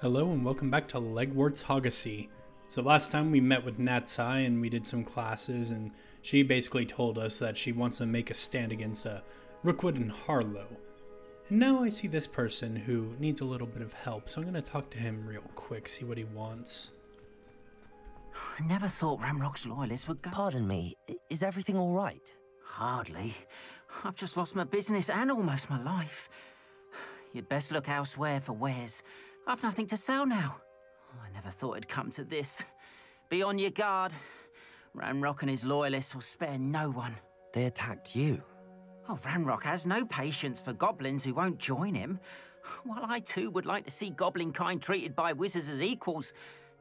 Hello and welcome back to Hogwarts Hogwarts. So last time we met with Natsai and we did some classes, and she basically told us that she wants to make a stand against Rookwood and Harlow. And now I see this person who needs a little bit of help, so I'm going to talk to him real quick, see what he wants. I never thought Ramrock's loyalists would go. Pardon me, is everything all right? Hardly. I've just lost my business and almost my life. You'd best look elsewhere for wares. I've nothing to sell now. I never thought it'd come to this. Be on your guard. Ramrock and his loyalists will spare no one. They attacked you. Oh, Ramrock has no patience for goblins who won't join him. While I too would like to see goblin kind treated by wizards as equals,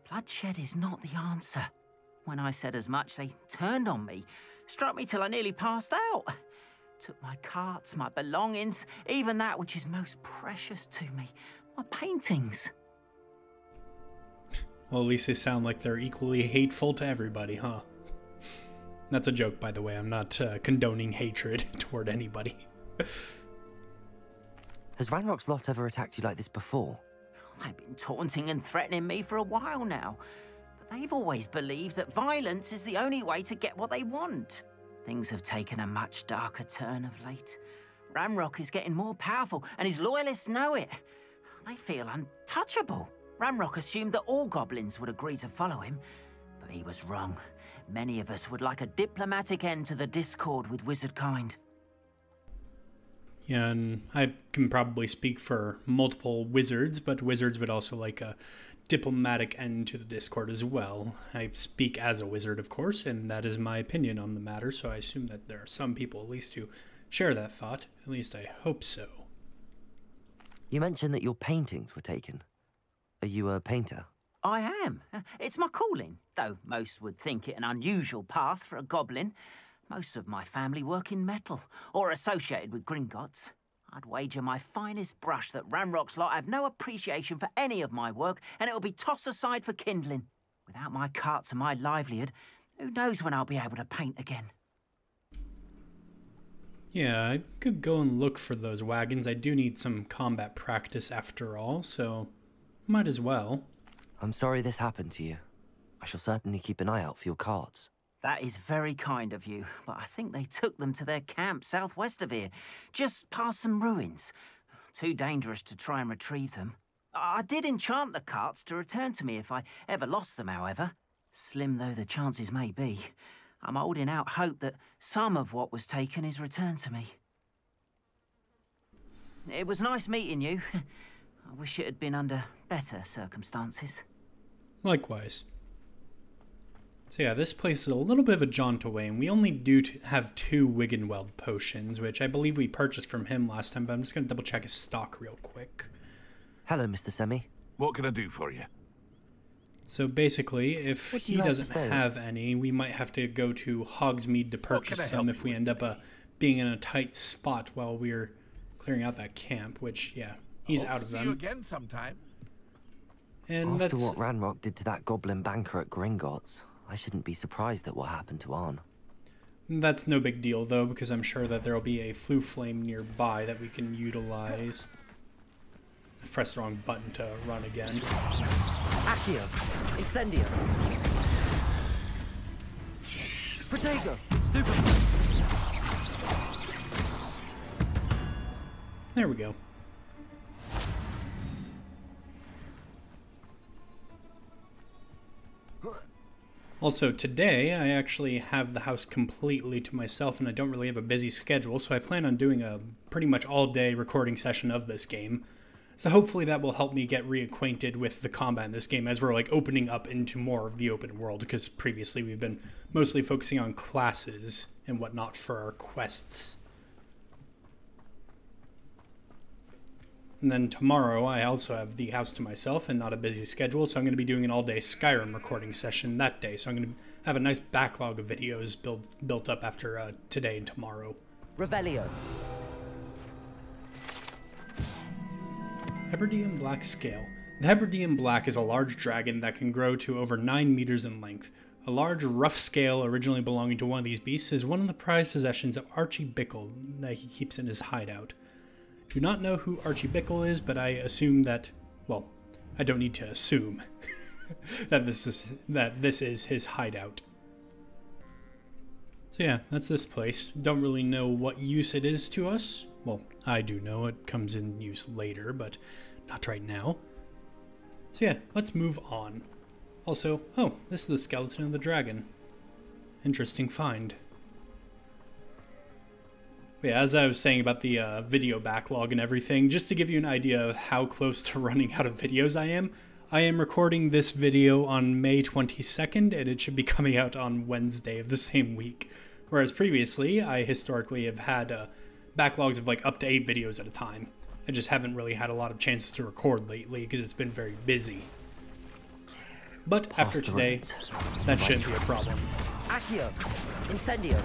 bloodshed is not the answer. When I said as much, they turned on me, struck me till I nearly passed out. Took my carts, my belongings, even that which is most precious to me, my paintings. Well, at least they sound like they're equally hateful to everybody, huh? That's a joke, by the way. I'm not condoning hatred toward anybody. Has Ranrock's lot ever attacked you like this before? They've been taunting and threatening me for a while now, but they've always believed that violence is the only way to get what they want. Things have taken a much darker turn of late. Ramrock is getting more powerful, and his loyalists know it. They feel untouchable. Ramrock assumed that all goblins would agree to follow him, but he was wrong. Many of us would like a diplomatic end to the discord with wizard kind. Yeah, and I can probably speak for multiple wizards, but wizards would also like a diplomatic end to the discord as well. I speak as a wizard, of course, and that is my opinion on the matter, so I assume that there are some people at least who share that thought. At least I hope so. You mentioned that your paintings were taken. Are you a painter? I am. It's my calling, though most would think it an unusual path for a goblin. Most of my family work in metal, or associated with Gringotts. I'd wager my finest brush that Ramrock's lot have no appreciation for any of my work, and it'll be tossed aside for kindling. Without my carts and my livelihood, who knows when I'll be able to paint again? Yeah, I could go and look for those wagons. I do need some combat practice after all, so might as well. I'm sorry this happened to you. I shall certainly keep an eye out for your cards. That is very kind of you, but I think they took them to their camp southwest of here, just past some ruins. Too dangerous to try and retrieve them. I did enchant the carts to return to me if I ever lost them, however. Slim though the chances may be, I'm holding out hope that some of what was taken is returned to me. It was nice meeting you. I wish it had been under better circumstances. Likewise. So yeah, this place is a little bit of a jaunt away, and we only do have 2 Wiggenweld potions, which I believe we purchased from him last time, but I'm just going to double check his stock real quick. Hello, Mr. Semi. What can I do for you? So basically, if he doesn't have any, we might have to go to Hogsmeade to purchase some if we end up being in a tight spot while we're clearing out that camp, which, yeah, he's out of them. See you again sometime. And After what Ranrock did to that goblin banker at Gringotts, I shouldn't be surprised at what happened to Arn. That's no big deal, though, because I'm sure that there will be a flue flame nearby that we can utilize. I pressed the wrong button to run again. Accio! Incendio! Protego! Stupid! There we go. Also, today, I actually have the house completely to myself, and I don't really have a busy schedule, so I plan on doing a pretty much all-day recording session of this game. So hopefully that will help me get reacquainted with the combat in this game as we're like opening up into more of the open world, because previously we've been mostly focusing on classes and whatnot for our quests. And then tomorrow I also have the house to myself and not a busy schedule, so I'm going to be doing an all-day Skyrim recording session that day. So I'm going to have a nice backlog of videos built up after today and tomorrow. Revelio. Hebridean Black Scale. The Hebridean Black is a large dragon that can grow to over 9 meters in length. A large, rough scale originally belonging to one of these beasts is one of the prized possessions of Archie Bickle that he keeps in his hideout. Do not know who Archie Bickle is, but I assume that, well, I don't need to assume that this is his hideout. So yeah, that's this place. Don't really know what use it is to us. Well, I do know it comes in use later, but not right now. So yeah, let's move on. Also, oh, this is the skeleton of the dragon. Interesting find. But yeah, as I was saying about the video backlog and everything, just to give you an idea of how close to running out of videos I am recording this video on May 22nd, and it should be coming out on Wednesday of the same week. Whereas previously, I historically have had backlogs of like up to 8 videos at a time. I just haven't really had a lot of chances to record lately because it's been very busy. But after today, that shouldn't be a problem. Accio! Incendio!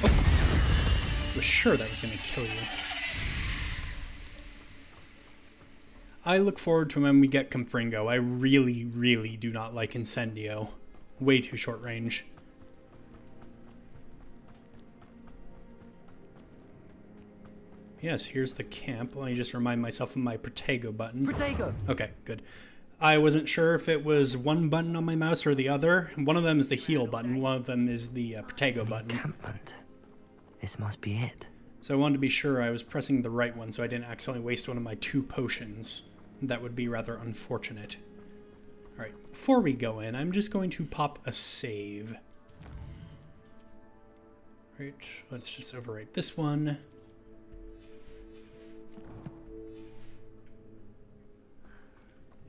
I was sure that was going to kill you. I look forward to when we get Confringo. I really, really do not like Incendio. Way too short range. Yes, here's the camp. Let me just remind myself of my Protego button. Protego! Okay, good. I wasn't sure if it was one button on my mouse or the other. One of them is the heal button, one of them is the Protego button. Encampment. This must be it. So I wanted to be sure I was pressing the right one so I didn't accidentally waste one of my 2 potions. That would be rather unfortunate. Alright, before we go in, I'm just going to pop a save. Right, let's just overwrite this one.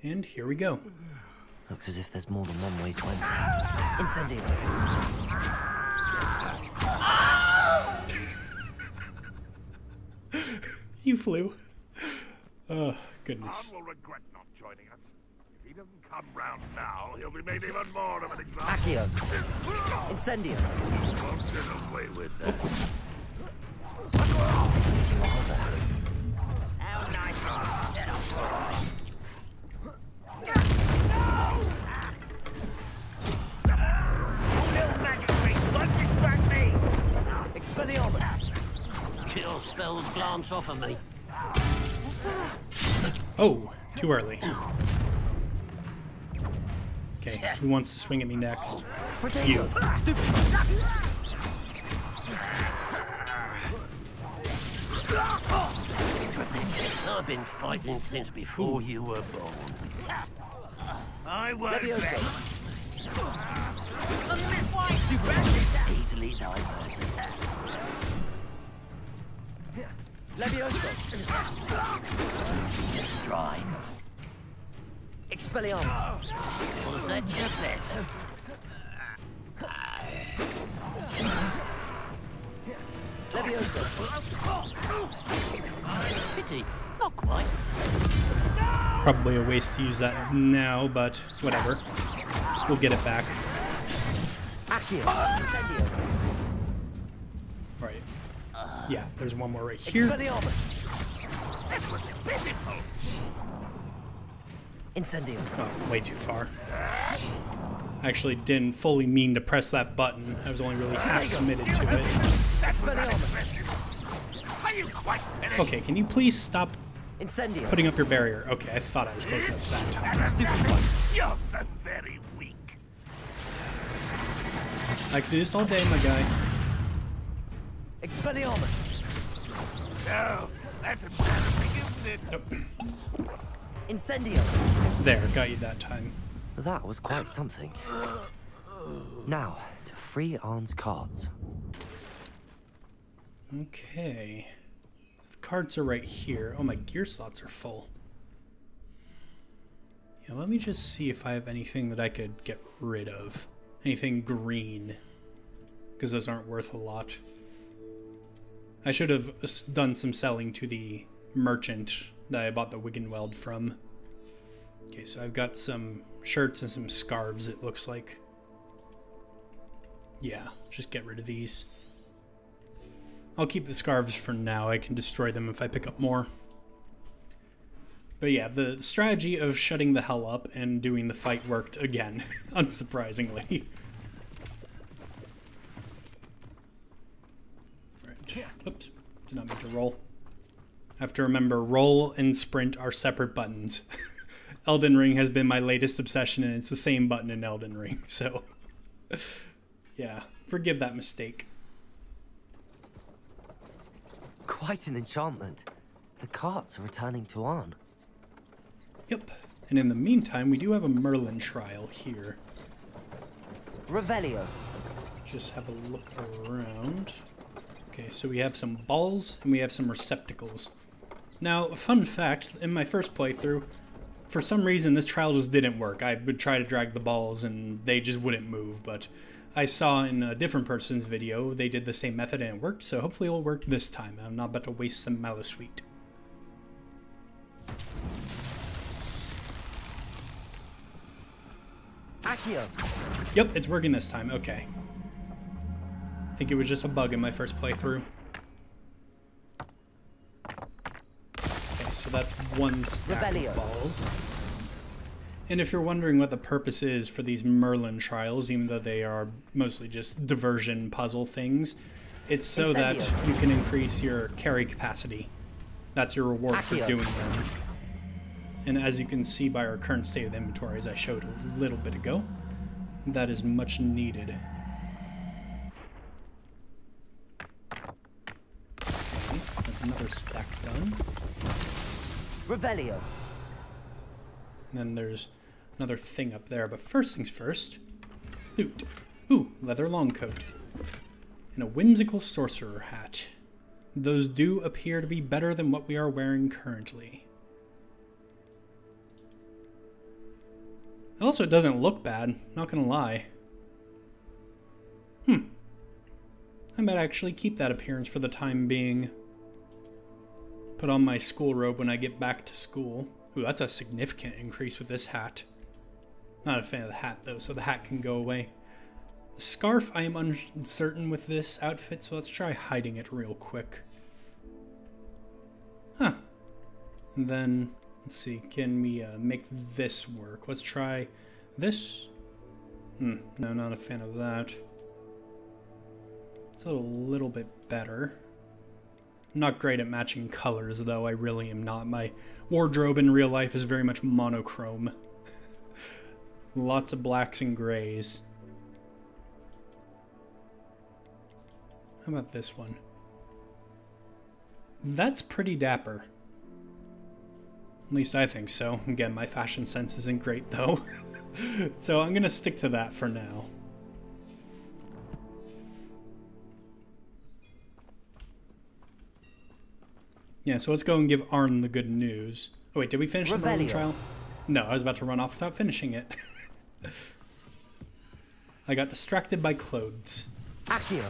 And here we go. Looks as if there's more than one way to enter. Incendio! You flew. Oh, goodness. Arn will regret not joining us. If he doesn't come round now, he'll be made even more of an example. Accio! Incendio! Won't get away with that. How nice. Expelliarmus! Kill spells glance off of me. Oh, too early. Okay, who wants to swing at me next? You. Stupid! I've been fighting since before you were born. I won't easily diverted. Levioso! Strike. Expelliarmus! Was that just it? Levioso! Pity, not quite. Probably a waste to use that now, but whatever. We'll get it back. Accio! Incendio! Right. Yeah, there's one more right here. Expelliarmus! Incendio! Oh, way too far. I actually didn't fully mean to press that button. I was only really half committed to it. Expelliarmus! Okay, can you please stop Incendio! putting up your barrier? Okay, I thought I was close enough that time. You're so very weak. I can do this all day, my guy. Expelliarmus! No, that's embarrassing, isn't it? Nope. Incendio! There, got you that time. That was quite something. Now, to free Arn's cards. Okay. The cards are right here. Oh, my gear slots are full. Yeah, let me just see if I have anything that I could get rid of. Anything green. Because those aren't worth a lot. I should have done some selling to the merchant that I bought the Wiggenweld from. Okay, so I've got some shirts and some scarves, it looks like. Yeah, just get rid of these. I'll keep the scarves for now. I can destroy them if I pick up more. But yeah, the strategy of shutting the hell up and doing the fight worked again, unsurprisingly. Right. Oops, did not mean to roll. I have to remember roll and sprint are separate buttons. Elden Ring has been my latest obsession, and it's the same button in Elden Ring, so yeah, forgive that mistake. Quite an enchantment. The carts are returning to Arn. Yep, and in the meantime, we do have a Merlin trial here. Revelio. Just have a look around. Okay, so we have some balls and we have some receptacles. Now, fun fact, in my first playthrough, for some reason this trial just didn't work. I would try to drag the balls and they just wouldn't move, but I saw in a different person's video they did the same method and it worked, so hopefully it'll work this time. I'm not about to waste some Maleficus. Accio. Yep, it's working this time. Okay. I think it was just a bug in my first playthrough. Okay, so that's one stack of balls. And if you're wondering what the purpose is for these Merlin trials, even though they are mostly just diversion puzzle things, it's so that you can increase your carry capacity. That's your reward for doing them. And as you can see by our current state of inventory, as I showed a little bit ago, that is much needed. Okay, that's another stack done. Revelio. And then there's another thing up there, but first things first, loot. Ooh, leather long coat. And a whimsical sorcerer hat. Those do appear to be better than what we are wearing currently. Also, it doesn't look bad, not gonna lie. I might actually keep that appearance for the time being. Put on my school robe when I get back to school. Ooh, that's a significant increase with this hat. Not a fan of the hat though, so the hat can go away. The scarf, I am uncertain with this outfit, so let's try hiding it real quick. Huh. And then, let's see, can we make this work? Let's try this. No, not a fan of that. It's a little bit better. I'm not great at matching colors, though. I really am not. My wardrobe in real life is very much monochrome. Lots of blacks and grays. How about this one? That's pretty dapper. At least I think so. Again, my fashion sense isn't great, though. So I'm going to stick to that for now. Yeah, so let's go and give Arn the good news. Oh wait, did we finish the Merlin trial? No, I was about to run off without finishing it. I got distracted by clothes. Accio.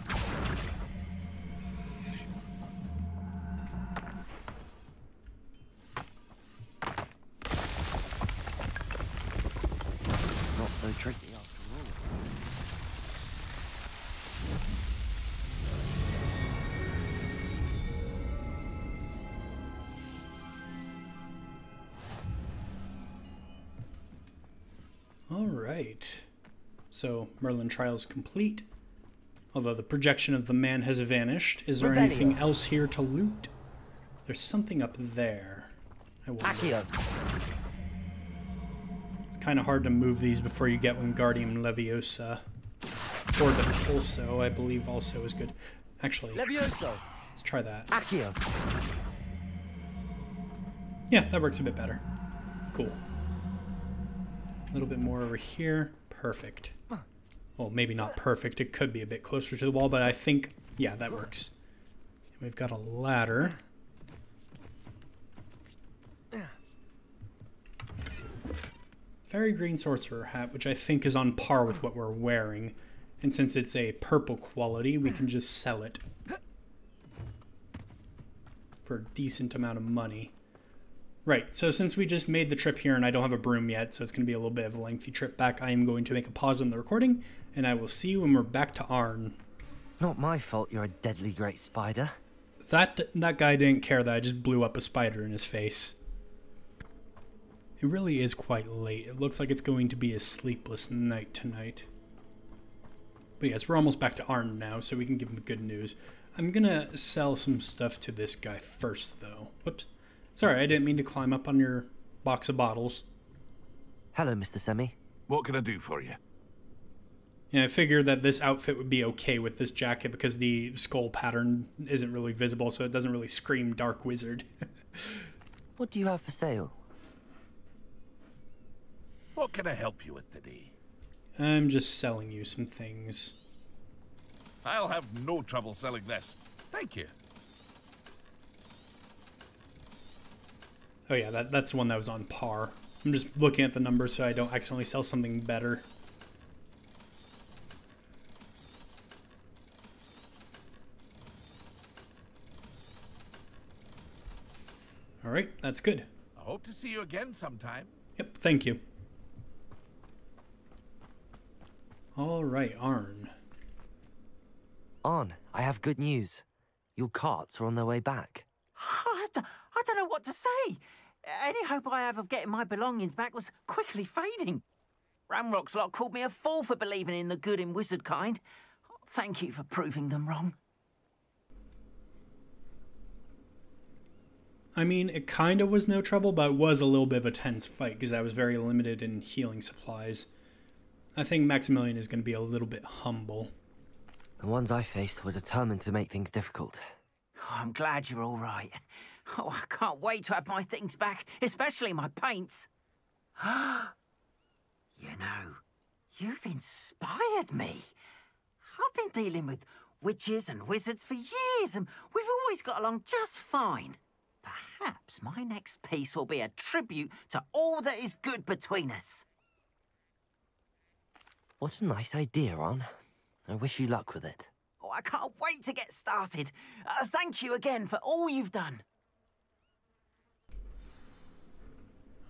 Not so tricky after all. All right. So Merlin trial's complete. Although the projection of the man has vanished. Is there anything else here to loot? There's something up there. I wonder. It's kind of hard to move these before you get Wingardium Leviosa. Or the Pulso, I believe, also is good. Actually, Levioso. Let's try that. Accio. Yeah, that works a bit better. Cool. A little bit more over here. Perfect. Well, maybe not perfect. It could be a bit closer to the wall, but I think, yeah, that works. And we've got a ladder. Fairy green sorcerer hat, which I think is on par with what we're wearing. And since it's a purple quality, we can just sell it for a decent amount of money. Right, so since we just made the trip here and I don't have a broom yet, so it's going to be a little bit of a lengthy trip back, I am going to make a pause on the recording, and I will see you when we're back to Arn. Not my fault you're a deadly great spider. That guy didn't care that I just blew up a spider in his face. It really is quite late. It looks like it's going to be a sleepless night tonight. But yes, we're almost back to Arn now, so we can give him the good news. I'm gonna sell some stuff to this guy first, though. Whoops. Sorry, I didn't mean to climb up on your box of bottles. Hello, Mr. Semi. What can I do for you? Yeah, I figured that this outfit would be okay with this jacket because the skull pattern isn't really visible, so it doesn't really scream Dark Wizard. What do you have for sale? What can I help you with today? I'm just selling you some things. I'll have no trouble selling this. Thank you. Oh yeah, that's the one that was on par. I'm just looking at the numbers so I don't accidentally sell something better. Alright, that's good. I hope to see you again sometime. Yep, thank you. Alright, Arn. Arn, I have good news. Your carts are on their way back. I don't know what to say. Any hope I have of getting my belongings back was quickly fading. Ramrock's lot called me a fool for believing in the good in wizard kind. Thank you for proving them wrong. I mean, it kind of was no trouble, but it was a little bit of a tense fight because I was very limited in healing supplies. I think Maximilian is going to be a little bit humble. The ones I faced were determined to make things difficult. Oh, I'm glad you're all right. Oh, I can't wait to have my things back, especially my paints. You know, you've inspired me. I've been dealing with witches and wizards for years, and we've always got along just fine. Perhaps my next piece will be a tribute to all that is good between us. What a nice idea, Arn. I wish you luck with it. Oh, I can't wait to get started. Thank you again for all you've done.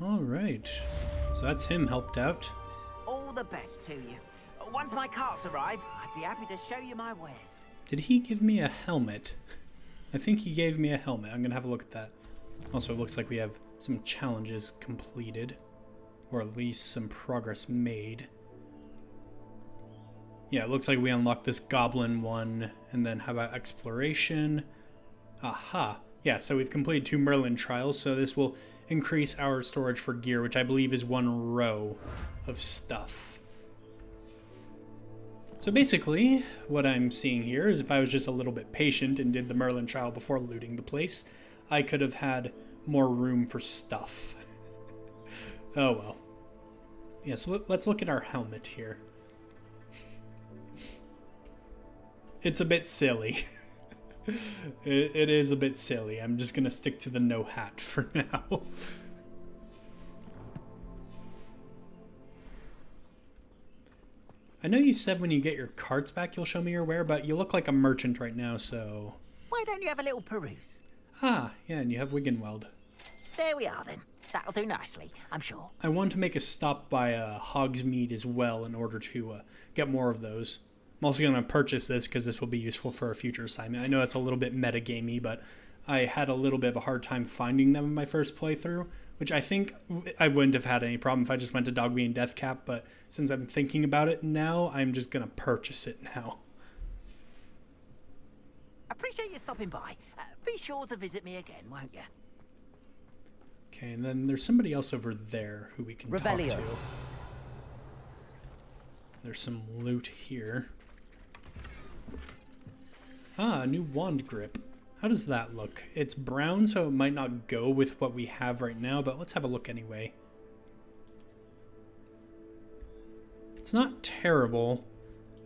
All right, so that's him helped out. All the best to you. Once my carts arrive, I'd be happy to show you my wares. Did he give me a helmet? I think he gave me a helmet. I'm gonna have a look at that. Also, it looks like we have some challenges completed, or at least some progress made. Yeah, it looks like we unlocked this goblin one, and then how about exploration? Aha. Yeah, so we've completed 2 Merlin trials, so this will increase our storage for gear, which I believe is 1 row of stuff. So basically, what I'm seeing here is if I was just a little bit patient and did the Merlin trial before looting the place, I could have had more room for stuff. Oh well. Yeah, so let's look at our helmet here. It's a bit silly. It is a bit silly. I'm just gonna stick to the no hat for now. I know you said when you get your carts back you'll show me your wear, but you look like a merchant right now, so... Why don't you have a little peruse? Ah, yeah, and you have Wiggenweld. There we are then. That'll do nicely, I'm sure. I want to make a stop by Hogsmeade as well in order to get more of those. I'm also going to purchase this because this will be useful for a future assignment. I know it's a little bit metagamey, but I had a little bit of a hard time finding them in my first playthrough, which I think I wouldn't have had any problem if I just went to Dogby and Deathcap, but since I'm thinking about it now, I'm just going to purchase it now. Appreciate you stopping by. Be sure to visit me again, won't you? Okay, and then there's somebody else over there who we can talk to. There's some loot here. Ah, a new wand grip. How does that look? It's brown, so it might not go with what we have right now, but let's have a look anyway. It's not terrible,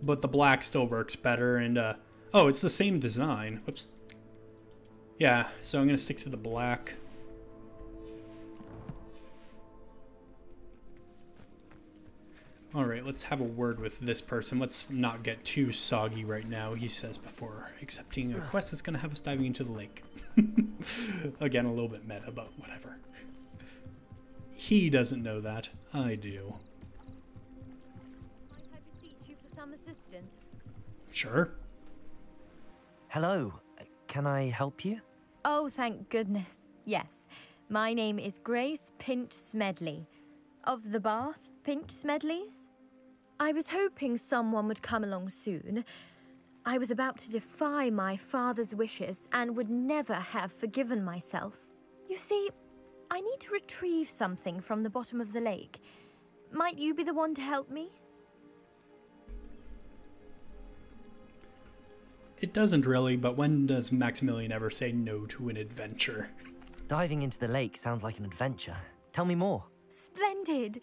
but the black still works better, and, oh, it's the same design. Whoops. Yeah, so I'm gonna stick to the black. Alright, let's have a word with this person. Let's not get too soggy right now, he says before accepting a quest that's going to have us diving into the lake. Again, a little bit meta, but whatever. He doesn't know that. I do. Might I beseech you for some assistance? Sure. Hello. Can I help you? Oh, thank goodness. Yes. My name is Grace Pinch Smedley. Of the Bath Pinch Smedleys? I was hoping someone would come along soon. I was about to defy my father's wishes and would never have forgiven myself. You see, I need to retrieve something from the bottom of the lake. Might you be the one to help me? It doesn't really, but when does Maximilian ever say no to an adventure? Diving into the lake sounds like an adventure. Tell me more. Splendid!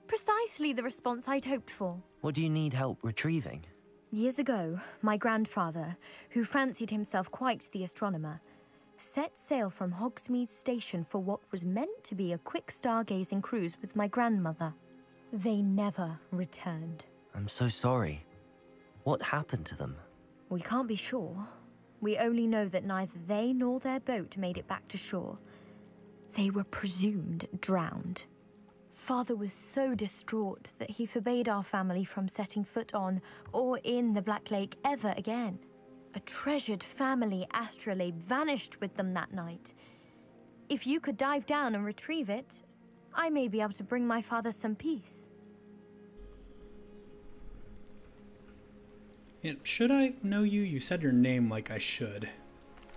Precisely the response I'd hoped for. What do you need help retrieving? Years ago, my grandfather, who fancied himself quite the astronomer, set sail from Hogsmeade Station for what was meant to be a quick stargazing cruise with my grandmother. They never returned. I'm so sorry. What happened to them? We can't be sure. We only know that neither they nor their boat made it back to shore. They were presumed drowned. Father was so distraught that he forbade our family from setting foot on or in the Black Lake ever again. A treasured family astrolabe vanished with them that night. If you could dive down and retrieve it, I may be able to bring my father some peace. Yeah, should I know you? You said your name like I should.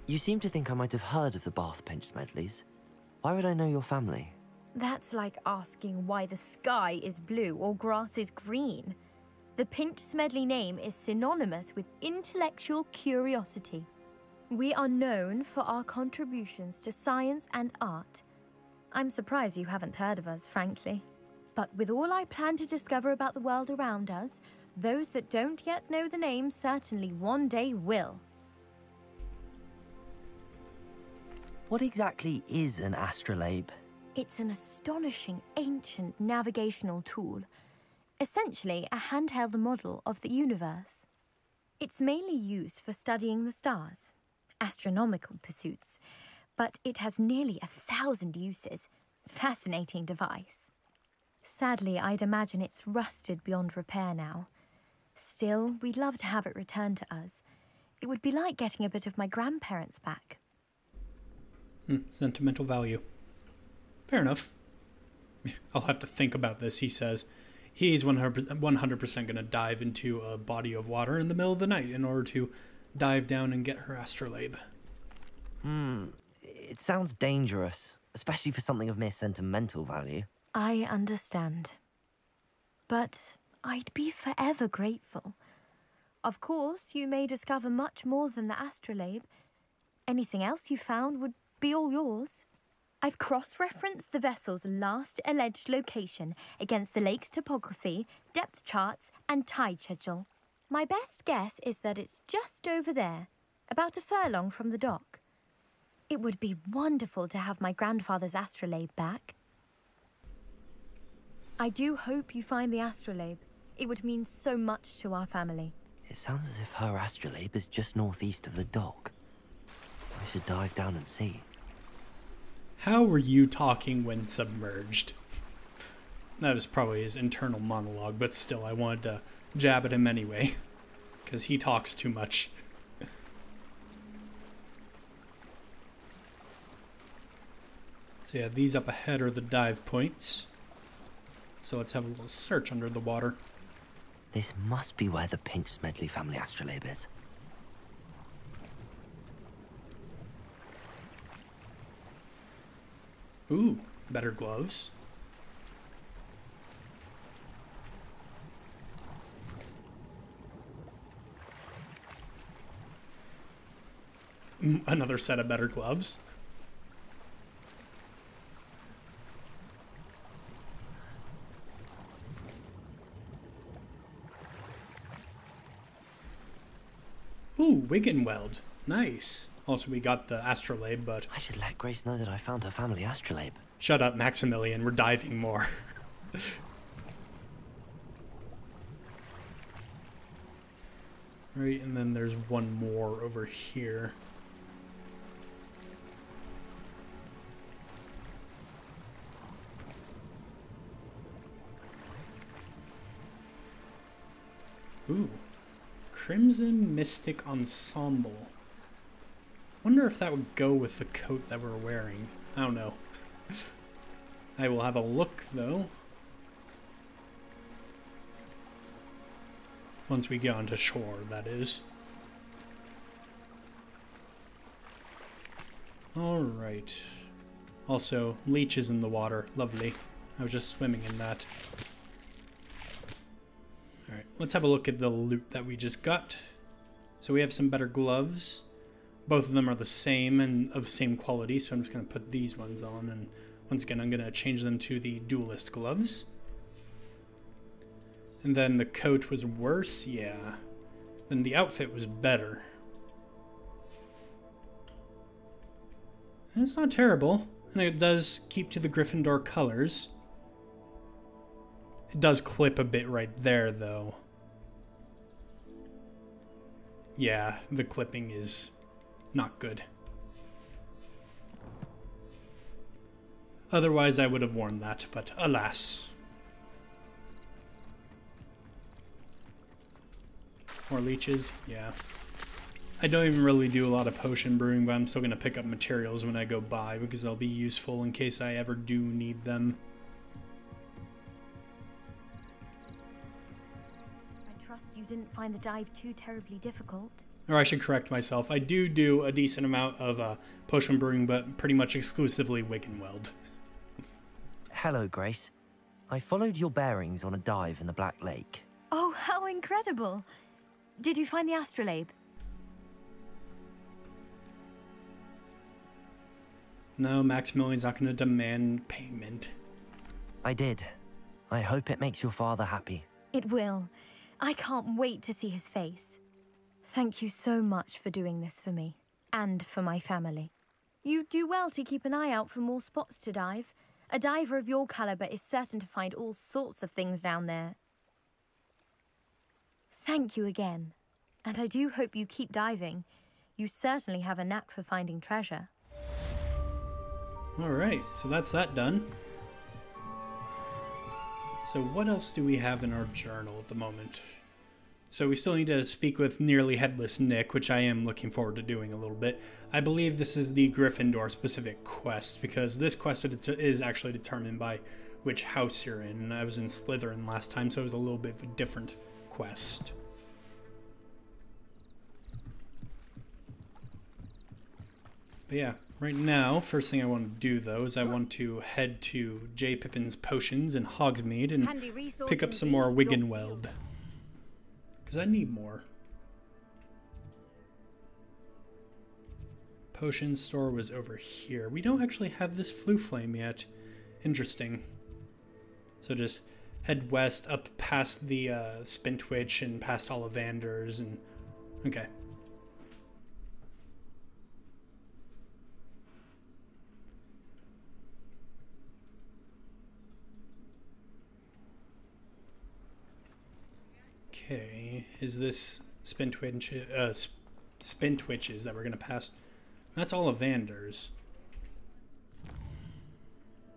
You seem to think I might have heard of the Bath Pinch Smedleys. Why would I know your family? That's like asking why the sky is blue or grass is green. The Pinch Smedley name is synonymous with intellectual curiosity. We are known for our contributions to science and art. I'm surprised you haven't heard of us, frankly. But with all I plan to discover about the world around us, those that don't yet know the name certainly one day will. What exactly is an astrolabe? It's an astonishing ancient navigational tool. Essentially, a handheld model of the universe. It's mainly used for studying the stars, astronomical pursuits, but it has nearly 1,000 uses. Fascinating device. Sadly, I'd imagine it's rusted beyond repair now. Still, we'd love to have it returned to us. It would be like getting a bit of my grandparents back. Sentimental value. Fair enough. I'll have to think about this, he says. He's 100% going to dive into a body of water in the middle of the night in order to dive down and get her astrolabe. It sounds dangerous, especially for something of mere sentimental value. I understand. But I'd be forever grateful. Of course, you may discover much more than the astrolabe. Anything else you found would be all yours. I've cross-referenced the vessel's last alleged location against the lake's topography, depth charts, and tide schedule. My best guess is that it's just over there, about a furlong from the dock. It would be wonderful to have my grandfather's astrolabe back. I do hope you find the astrolabe. It would mean so much to our family. It sounds as if her astrolabe is just northeast of the dock. I should dive down and see. How were you talking when submerged? That was probably his internal monologue, but still, I wanted to jab at him anyway, because he talks too much. So yeah, these up ahead are the dive points. So let's have a little search under the water. This must be where the Pinch Smedley family astrolabe is. Ooh, better gloves. Another set of better gloves. Ooh, Wiggenweld. Nice. Also, we got the astrolabe, but... I should let Grace know that I found her family astrolabe. Shut up, Maximilian. We're diving more. Right, and then there's one more over here. Ooh. Crimson Mystic Ensemble. Wonder if that would go with the coat that we're wearing. I don't know. I will have a look, though. Once we get onto shore, that is. Alright. Also, leeches in the water. Lovely. I was just swimming in that. Alright, let's have a look at the loot that we just got. So we have some better gloves. Both of them are the same and of same quality, so I'm just going to put these ones on. And once again, I'm going to change them to the duelist gloves. And then the coat was worse, yeah. Then the outfit was better. And it's not terrible, and it does keep to the Gryffindor colors. It does clip a bit right there, though. Yeah, the clipping is not good. Otherwise, I would have worn that, but alas. More leeches, yeah. I don't even really do a lot of potion brewing, but I'm still going to pick up materials when I go by because they'll be useful in case I ever do need them. I trust you didn't find the dive too terribly difficult. Or I should correct myself. I do a decent amount of potion brewing, but pretty much exclusively Wiggenweld. Hello, Grace. I followed your bearings on a dive in the Black Lake. Oh, how incredible! Did you find the astrolabe? No, Maximilian's not going to demand payment. I did. I hope it makes your father happy. It will. I can't wait to see his face. Thank you so much for doing this for me, and for my family. You do well to keep an eye out for more spots to dive. A diver of your caliber is certain to find all sorts of things down there. Thank you again, and I do hope you keep diving. You certainly have a knack for finding treasure. Alright, so that's that done. So what else do we have in our journal at the moment? So we still need to speak with Nearly Headless Nick, which I am looking forward to doing a little bit. I believe this is the Gryffindor-specific quest, because this quest is actually determined by which house you're in. I was in Slytherin last time, so it was a little bit of a different quest. But yeah, right now, first thing I want to do, though, is I want to head to J. Pippin's Potions in Hogsmeade and pick up some more Wiggenweld. Because I need more. Potion store was over here. We don't actually have this Flue Flame yet. Interesting. So just head west, up past the Spintwitch and past Ollivanders and... Okay. Okay, is this Spintwitches that we're going to pass? That's Ollivanders.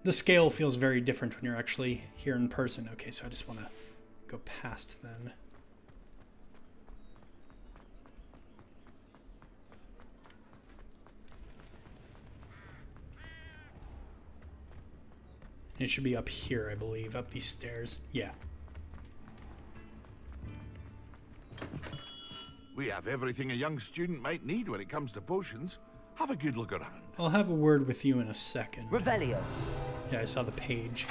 The scale feels very different when you're actually here in person. Okay, so I just want to go past then. It should be up here, I believe, up these stairs. Yeah. We have everything a young student might need when it comes to potions. Have a good look around. I'll have a word with you in a second. Revelio. Yeah, I saw the page.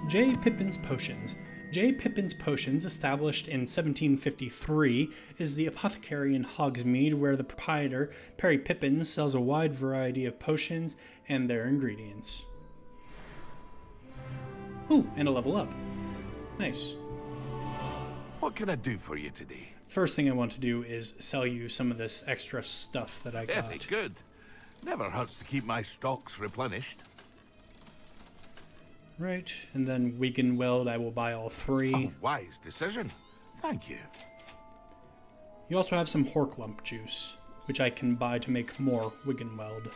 J. Pippin's Potions. J. Pippin's Potions, established in 1753, is the apothecary in Hogsmeade where the proprietor, Perry Pippin, sells a wide variety of potions and their ingredients. Ooh, and a level up. Nice. What can I do for you today? First thing I want to do is sell you some of this extra stuff that I got. Very good. Never hurts to keep my stocks replenished. Right, and then Wiggenweld, I will buy all three. Oh, wise decision. Thank you. You also have some Horklump juice, which I can buy to make more Wiggenweld.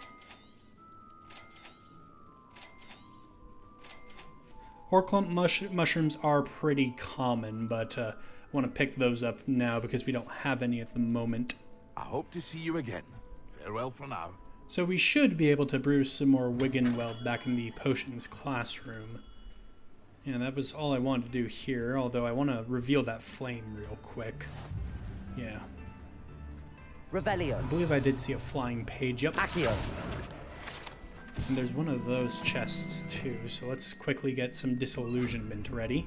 Horklump mushrooms are pretty common, but I want to pick those up now because we don't have any at the moment. I hope to see you again. Farewell for now. So we should be able to brew some more Wiggenweld back in the potions classroom. Yeah, that was all I wanted to do here, although I want to reveal that flame real quick. Yeah. Revelio. I believe I did see a flying page. Yep. Accio. And there's one of those chests too, so let's quickly get some disillusionment ready.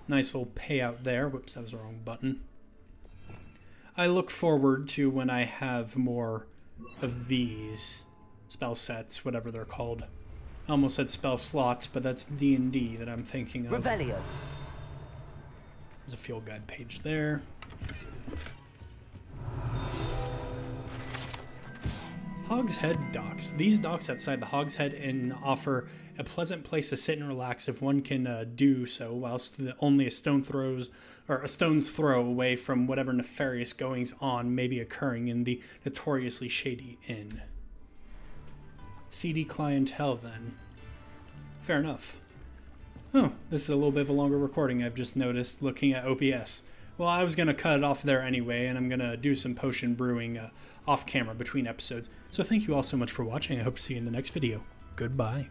Nice little payout there. Whoops, that was the wrong button. I look forward to when I have more of these spell sets, whatever they're called. I almost said spell slots, but that's D&D that I'm thinking of. Revelio. There's a field guide page there. Hogshead Docks. These docks outside the Hogshead Inn offer a pleasant place to sit and relax if one can do so, whilst only a stone's throw away from whatever nefarious goings on may be occurring in the notoriously shady inn. Seedy clientele, then. Fair enough. Oh, this is a little bit of a longer recording, I've just noticed, looking at OBS. Well, I was going to cut it off there anyway, and I'm going to do some potion brewing off camera between episodes. So thank you all so much for watching. I hope to see you in the next video. Goodbye.